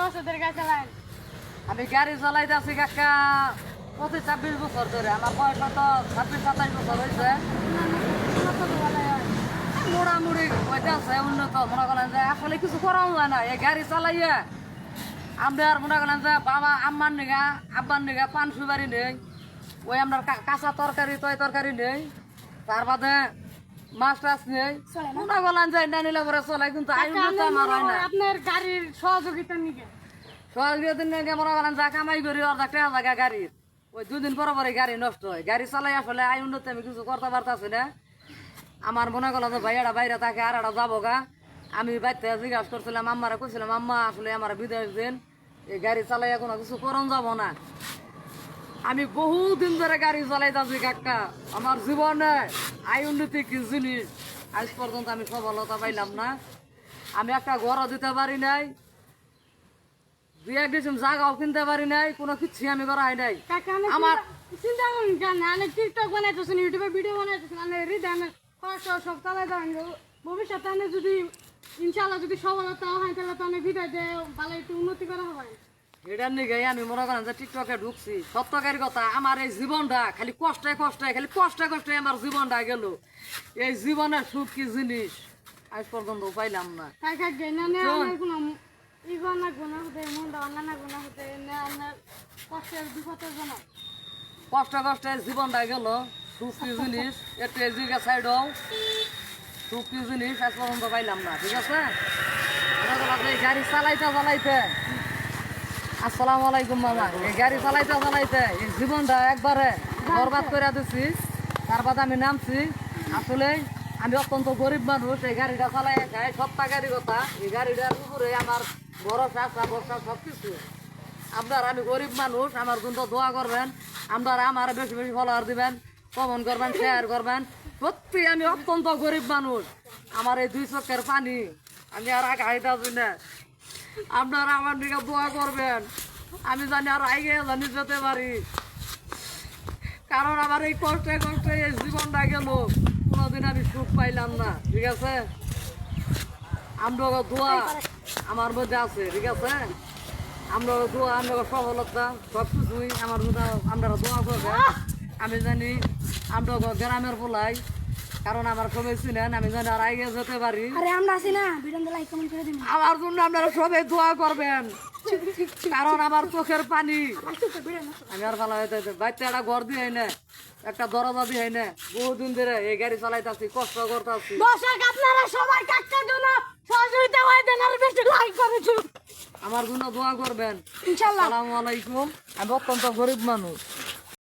বছর গাড়ি চালান? আমি গাড়ি চালাইতে আছি কাকা 25-26 বছর ধরে। আমার বয়স তো 26-27 বছর হয়েছে। মোটামুটি হইতে আছে উন্নত। মনে করেন যে আসলে কিছু করাও যায় না এই গাড়ি চালাইয়া। আমরা আর মনে করেন যে বাবা আম্মার নিগা আব্বার নিগা পান সুপারি নেই, ওই আপনার কাঁচা তরকারি তরকারি নেই, তার বাদে মাছ টাছ নেই। মনে করেন যে না নিলে পরে চলে, কিন্তু আমার হয় না। আপনার গাড়ির সহযোগিতা নিকে সহযোগিতা নিয়ে মনে করেন যা কামাই করি অর্ধেক টাকা জায়গা গাড়ির, ওই দুদিন পরে পরে গাড়ি নষ্ট হয়। গাড়ি চালাই আসলে আই উন্নতি আমি কিছু করতে পারতাছি না। আমার মনে করলাম যে ভাইয়াটা বাইরে থাকে আর একটা যাবো গা। আমি বাইতে জিজ্ঞাসা করছিলাম, আম্মারা কইছিলাম আম্মা আসলে আমার বিদেশ দিন, এই গাড়ি চালাই কোনো কিছু করন যাব না। আমি বহুদিন ধরে গাড়ি চালাইতেছি কাকা। আমার জীবনে আয় উন্নতি কি জিনিস আজ পর্যন্ত আমি সফলতা পাইলাম না। আমি একটা ঘরও দিতে পারি নাই, দুই এক ডিসিম জায়গাও কিনতে পারি নাই, কোনো কিছু আমি করা হয় নাই। আমার চিন্তা করুন কেন আমি টিকটক বানাইতেছেন, ইউটিউবে ভিডিও বানাইতেছেন, আমি হৃদয় কষ্ট সব চালাই দেন। ভবিষ্যতে আমি যদি ইনশাআল্লাহ যদি সফলতা হয় তাহলে তো আমি ভিডিও দিয়ে ভালো একটু উন্নতি করা হবে। এটার নিগে আমি মনে করেন যে টিকটকে ঢুকছি। সত্যকার কথা, আমার এই জীবনটা খালি কষ্টে কষ্টে আমার জীবনটা গেল। এই জীবনের সুখ কি জিনিস আজ পর্যন্ত পাইলাম না। কাকা গেনা নে আমার কোনো ইগনা গুনা হতে মুন্ডা অন্যান্য গুনা হতে না আমার কষ্টের বিপদের জন্য কষ্টে জীবনটা গেল। সুখ কি জিনিস একটু এই জায়গা সাইডও সুখ কি জিনিস আজ পর্যন্ত পাইলাম না। ঠিক আছে, এই গাড়ি চালাইতে আসসালামু আলাইকুম মামা। এই গাড়ি চালাইতে এই জীবনটা একবারে বরবাদ করে দিচ্ছি। তার বাদে আমি নামছি। আসলে আমি অত্যন্ত গরিব মানুষ, এই গাড়িটা চালাই খাই সপ্তাহ গাড়ি কথা। এই গাড়িটার উপরে আমার ভরসা সব কিছু। আপনার আমি গরিব মানুষ, আমার জন্য দোয়া করবেন। আপনারা আমার বেশি বেশি ফলোয়ার দিবেন, কমেন্ট করবেন, শেয়ার করবেন। সত্যি আমি অত্যন্ত গরিব মানুষ। আমার এই 2 চোখের পানি আমি আর আগে হাইতাছি না। আপনারা আমার দিকে দোয়া করবেন, আমি জানি আর আগে জানি যেতে পারি। কারণ আমার এই কষ্টে এই জীবনটা গেল, কোনোদিন আমি সুখ পাইলাম না। ঠিক আছে, আমরা দোয়া আমার মধ্যে আছে। ঠিক আছে, আমরা দোয়া আমরা সফলতা সব কিছুই আমার মধ্যে আপনারা দোয়া করবেন। আমি জানি আমরা গ্রামের বলাই, কারণ আমার সবাই ছিলেন, আমি জানি আর আগে যেতে পারি। আমার জন্য আপনারা সবাই দোয়া করবেন, কারণ আমার চোখের পানি আমি আর ভালো হইতে বাচ্চা একটা ঘর দিয়ে না, একটা দরজা দিয়ে না, বহুদিন ধরে এই গাড়ি চালাইতেছি, কষ্ট করতেছি। আপনারা সবাই কাকার জন্য সহযোগিতা হয় দেন আর বেশি লাইক করেছেন, আমার জন্য দোয়া করবেন। ইনশাআল্লাহ। আসসালামু আলাইকুম। আমি অত্যন্ত গরিব মানুষ।